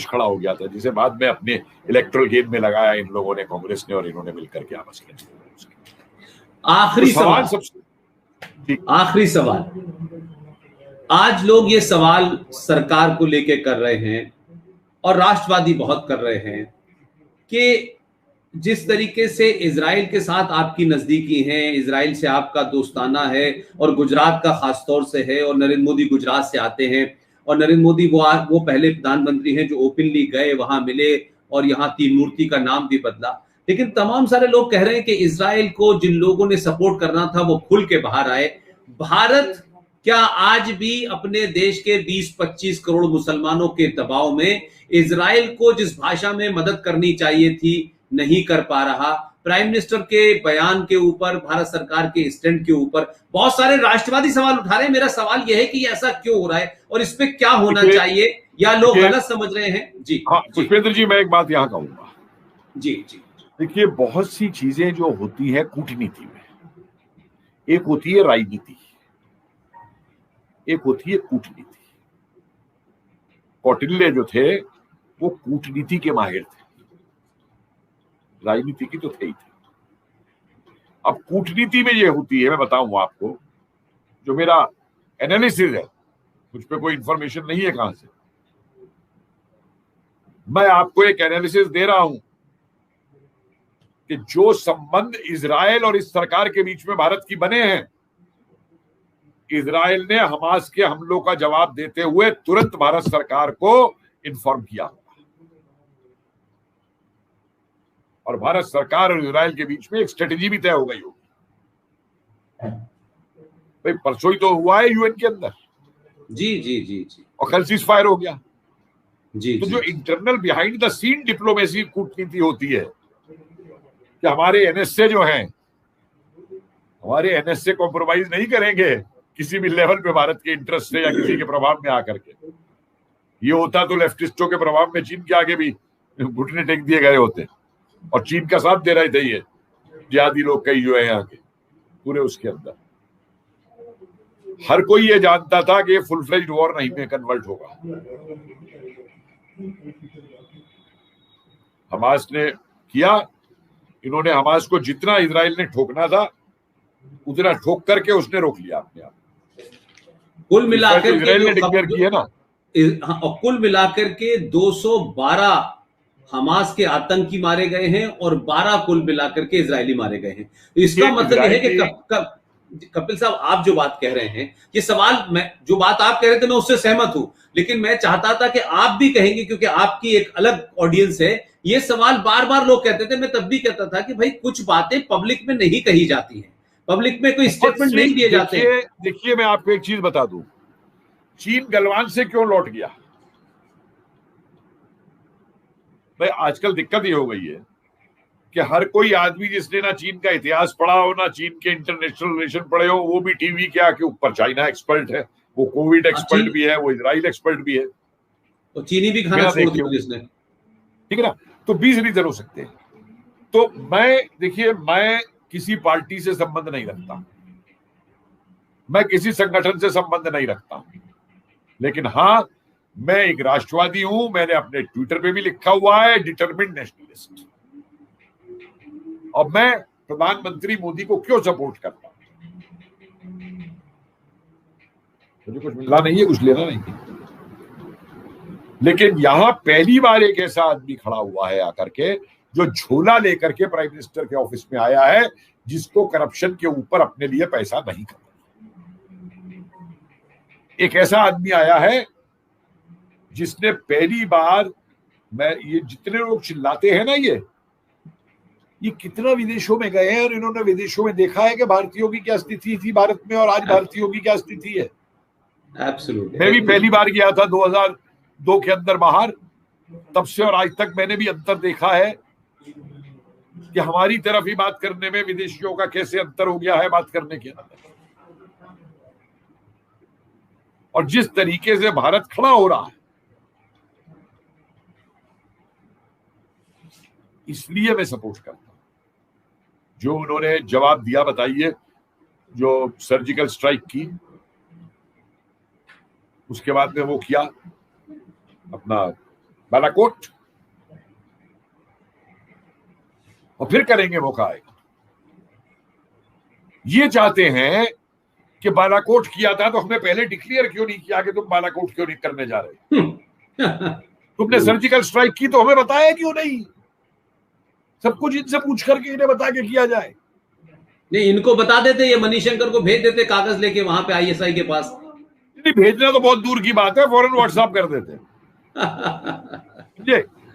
खड़ा हो गया था, जिसे बाद में अपने इलेक्ट्रल गेम में लगाया इन लोगों ने, कांग्रेस ने और इन्होंने मिलकर के आपस में। आखिरी सवाल, आखिरी सवाल, आज लोग ये सवाल सरकार को लेके कर रहे हैं और राष्ट्रवादी बहुत कर रहे हैं कि जिस तरीके से इजराइल के साथ आपकी नजदीकी है, इजराइल से आपका दोस्ताना है और गुजरात का खासतौर से है, और नरेंद्र मोदी गुजरात से आते हैं, और नरेंद्र मोदी वो पहले प्रधानमंत्री हैं जो ओपनली गए, वहां मिले और यहाँ तीन मूर्ति का नाम भी बदला। लेकिन तमाम सारे लोग कह रहे हैं कि इजराइल को जिन लोगों ने सपोर्ट करना था वो खुल के बाहर आए। भारत क्या आज भी अपने देश के 20-25 करोड़ मुसलमानों के दबाव में इजराइल को जिस भाषा में मदद करनी चाहिए थी नहीं कर पा रहा? प्राइम मिनिस्टर के बयान के ऊपर, भारत सरकार के स्टैंड के ऊपर बहुत सारे राष्ट्रवादी सवाल उठा रहे हैं। मेरा सवाल यह है कि ऐसा क्यों हो रहा है और इस पे क्या होना चाहिए, या लोग गलत समझ रहे हैं? जी हाँ पुष्पेंद्र जी, मैं एक बात यहां कहूंगा। जी जी, देखिए, बहुत सी चीजें जो होती है कूटनीति में, एक होती है राजनीति, एक होती है कूटनीति। कौटिल्य जो थे वो कूटनीति के माहिर थे, राजनीति की तो थे ही थे। अब कूटनीति में ये होती है, मैं बताऊं आपको, जो मेरा एनालिसिस है, मुझ पे कोई इंफॉर्मेशन नहीं है कहां से, मैं आपको एक एनालिसिस दे रहा हूं कि जो संबंध इजराइल और इस सरकार के बीच में भारत की बने हैं, इजराइल ने हमास के हमलों का जवाब देते हुए तुरंत भारत सरकार को इन्फॉर्म किया, और भारत सरकार और इजराइल के बीच में एक स्ट्रेटेजी भी तय हो गई होगी। भाई परसों ही तो हुआ है यूएन के अंदर, जी जी जी जी, और कल सीज फायर हो गया जी। तो जो internal behind the scene diplomacy कूटनीति होती है कि हमारे एनएसए जो हैं, हमारे एनएसए कॉम्प्रोमाइज नहीं करेंगे किसी भी लेवल पे भारत के इंटरेस्ट से या किसी के प्रभाव में आकर के। ये होता तो लेफ्टिस्टों के प्रभाव में चीन के आगे भी घुटने टेक दिए गए होते, और चीन का साथ दे रहे थे ये जिहादी लोग कई जो है यहाँ के पूरे उसके अंदर। हर कोई ये जानता था कि ये फुल फ्लेज्ड वॉर नहीं में कन्वर्ट होगा। हमास ने किया, इन्होंने हमास को जितना इजराइल ने ठोकना था उतना ठोक करके उसने रोक लिया अपने आप। कुल मिलाकर इजराइल ने डिक्लेयर किया ना, और कुल मिलाकर के 212 हमास के आतंकी मारे गए हैं और 12 कुल मिलाकर के इजरायली मारे गए हैं। तो इसका मतलब यह है कि कपिल साहब, आप जो बात कह रहे हैं, ये सवाल, मैं जो बात आप कह रहे थे मैं उससे सहमत हूं, लेकिन मैं चाहता था कि आप भी कहेंगे, क्योंकि आपकी एक अलग ऑडियंस है। ये सवाल बार बार लोग कहते थे, मैं तब भी कहता था कि भाई कुछ बातें पब्लिक में नहीं कही जाती हैं, पब्लिक में कोई स्टेटमेंट नहीं दिए जाते। देखिए मैं आपको एक चीज बता दूं, चीन गलवान से क्यों लौट गया? भाई आजकल दिक्कत ये हो गई है कि हर कोई आदमी जिसने ना चीन का इतिहास पढ़ा हो, ना चीन के इंटरनेशनल रिलेशन पढ़े हो, वो भी टीवी के आके ऊपर चाइना एक्सपर्ट है, वो कोविड एक्सपर्ट भी है, वो इजराइल एक्सपर्ट भी है, तो चीनी भी खाना छोड़ दिया जिसने, ठीक है ना। तो 20 रीजन हो सकते हैं। तो देखिए मैं किसी पार्टी से संबंध नहीं रखता, मैं किसी संगठन से संबंध नहीं रखता, लेकिन हाँ मैं एक राष्ट्रवादी हूं। मैंने अपने ट्विटर पे भी लिखा हुआ है डिटरमिन्ड नेशनलिस्ट, और मैं प्रधानमंत्री मोदी को क्यों सपोर्ट करता हूं? मुझे कुछ मिलना नहीं है, कुछ लेना नहीं है, लेकिन यहां पहली बार एक ऐसा आदमी खड़ा हुआ है आकर के जो झोला लेकर के प्राइम मिनिस्टर के ऑफिस में आया है, जिसको करप्शन के ऊपर अपने लिए पैसा नहीं करना। एक ऐसा आदमी आया है जिसने पहली बार, मैं ये जितने लोग चिल्लाते हैं ना, ये कितना विदेशों में गए हैं और इन्होंने विदेशों में देखा है कि भारतीयों की क्या स्थिति थी भारत में और आज भारतीयों की क्या स्थिति है। एब्सोल्युटली, मैं भी पहली बार गया था 2002 के अंदर बाहर, तब से और आज तक मैंने भी अंतर देखा है कि हमारी तरफ ही बात करने में विदेशियों का कैसे अंतर हो गया है बात करने के अंदर, और जिस तरीके से भारत खड़ा हो रहा है, इसलिए मैं सपोर्ट करता हूं। जो उन्होंने जवाब दिया, बताइए, जो सर्जिकल स्ट्राइक की, उसके बाद में वो किया अपना बालाकोट, और फिर करेंगे मौका आएगा। ये चाहते हैं कि बालाकोट किया था तो हमने पहले डिक्लेयर क्यों नहीं किया कि तुम बालाकोट क्यों नहीं करने जा रहे? तुमने सर्जिकल स्ट्राइक की तो हमें बताया क्यों नहीं? सब कुछ इनसे पूछ करके इन्हें बता के किया जाए। नहीं, इनको बता देते, ये मणिशंकर को भेज देते कागज लेके वहां पे ISI के पास। नहीं, भेजना तो बहुत दूर की बात है, फौरन व्हाट्सएप कर देते।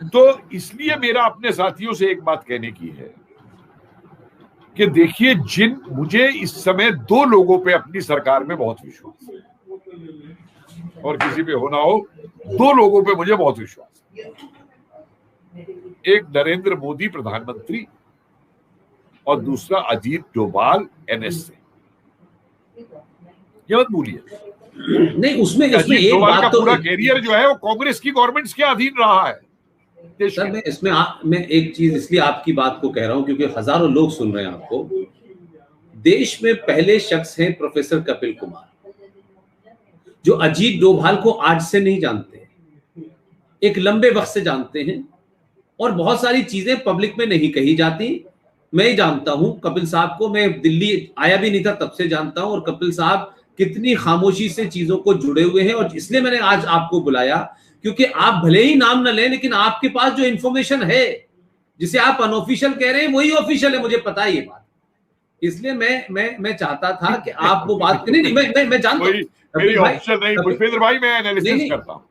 तो इसलिए मेरा अपने साथियों से एक बात कहने की है कि देखिए, मुझे इस समय दो लोगों पे अपनी सरकार में बहुत विश्वास है, और किसी पे होना हो, दो लोगों पे मुझे बहुत विश्वास है। एक नरेंद्र मोदी प्रधानमंत्री और दूसरा अजीत डोभाल NSA। ये मत भूलिए। नहीं, उसमें एक डोभाल का बात तो पूरा कैरियर जो है वो कांग्रेस की गवर्नमेंट्स के अधीन रहा है। सर, मैं एक चीज इसलिए आपकी बात को कह रहा हूं क्योंकि हजारों लोग सुन रहे हैं आपको। देश में पहले शख्स हैं प्रोफेसर कपिल कुमार, जो अजीत डोभाल को आज से नहीं जानते, एक लंबे वक्त से जानते हैं, और बहुत सारी चीजें पब्लिक में नहीं कही जाती। मैं ही जानता हूं कपिल साहब को, मैं दिल्ली आया भी नहीं था तब से जानता हूं, और कपिल साहब कितनी खामोशी से चीजों को जुड़े हुए हैं। और इसलिए मैंने आज आपको बुलाया क्योंकि आप भले ही नाम न लें, लेकिन आपके पास जो इंफॉर्मेशन है, जिसे आप अनऑफिशियल कह रहे हैं, वही ऑफिशियल है, मुझे पता है ये बात। इसलिए मैं चाहता था कि आप वो बात नहीं, मैं जानता हूं मेरी ऑप्शन नहीं भूपेंद्र भाई, मैं एनालिसिस करता हूं।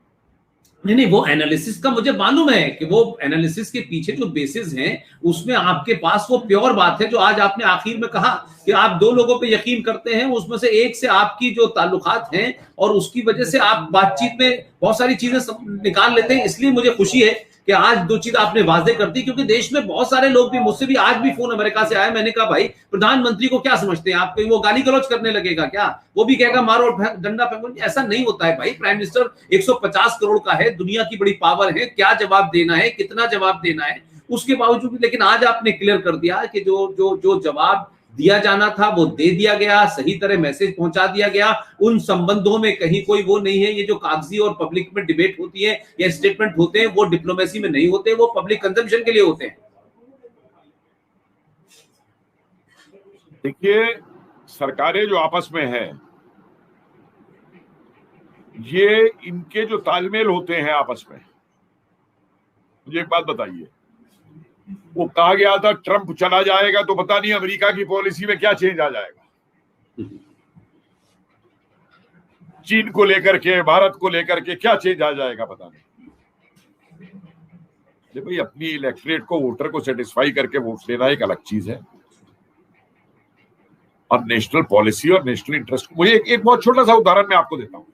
नहीं, वो एनालिसिस का मुझे मालूम है कि वो एनालिसिस के पीछे जो बेसिस हैं, उसमें आपके पास वो प्योर बात है जो आज आपने आखिर में कहा कि आप दो लोगों पे यकीन करते हैं, उसमें से एक से आपकी जो ताल्लुकात हैं और उसकी वजह से आप बातचीत में बहुत सारी चीजें निकाल लेते हैं। इसलिए मुझे खुशी है कि आज दो चीज आपने वाजे कर दी, क्योंकि देश में बहुत सारे लोग भी, मुझसे भी आज भी फोन अमेरिका से आया, मैंने कहा भाई प्रधानमंत्री को क्या समझते हैं आप, वो गाली गलौज करने लगेगा क्या, वो भी कहेगा मारो डंडा फेंको? ऐसा नहीं होता है भाई। प्राइम मिनिस्टर 150 करोड़ का है, दुनिया की बड़ी पावर है, क्या जवाब देना है, कितना जवाब देना है, उसके बावजूद। लेकिन आज आपने क्लियर कर दिया कि जो जवाब दिया जाना था वो दे दिया गया, सही तरह मैसेज पहुंचा दिया गया। उन संबंधों में कहीं कोई वो नहीं है, ये जो कागजी और पब्लिक में डिबेट होती है या स्टेटमेंट होते हैं, वो डिप्लोमेसी में नहीं होते, वो पब्लिक कंजम्पशन के लिए होते हैं। देखिए, सरकारें जो आपस में हैं, ये इनके जो तालमेल होते हैं आपस में, मुझे एक बात बताइए, वो कहा गया था ट्रंप चला जाएगा तो पता नहीं अमेरिका की पॉलिसी में क्या चेंज आ जाएगा, चीन को लेकर के, भारत को लेकर के क्या चेंज आ जाएगा पता नहीं। भाई, अपनी इलेक्टोरेट को, वोटर को सेटिस्फाई करके वोट लेना एक अलग चीज है, और नेशनल पॉलिसी और नेशनल इंटरेस्ट। मुझे एक बहुत छोटा सा उदाहरण मैं आपको देता हूं,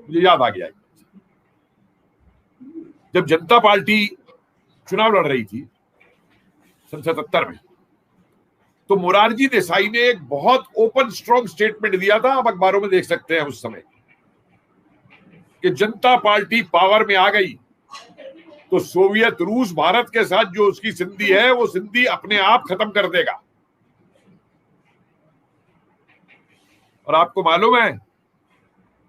मुझे याद आ गया। जब जनता पार्टी चुनाव लड़ रही थी सन 77 में, तो मोरारजी देसाई ने एक बहुत ओपन स्ट्रॉन्ग स्टेटमेंट दिया था, आप अखबारों में देख सकते हैं उस समय, कि जनता पार्टी पावर में आ गई तो सोवियत रूस भारत के साथ जो उसकी संधि है, वो संधि अपने आप खत्म कर देगा। और आपको मालूम है,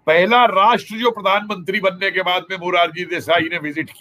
पहला राष्ट्र जो प्रधानमंत्री बनने के बाद में मोरारजी देसाई ने विजिट किया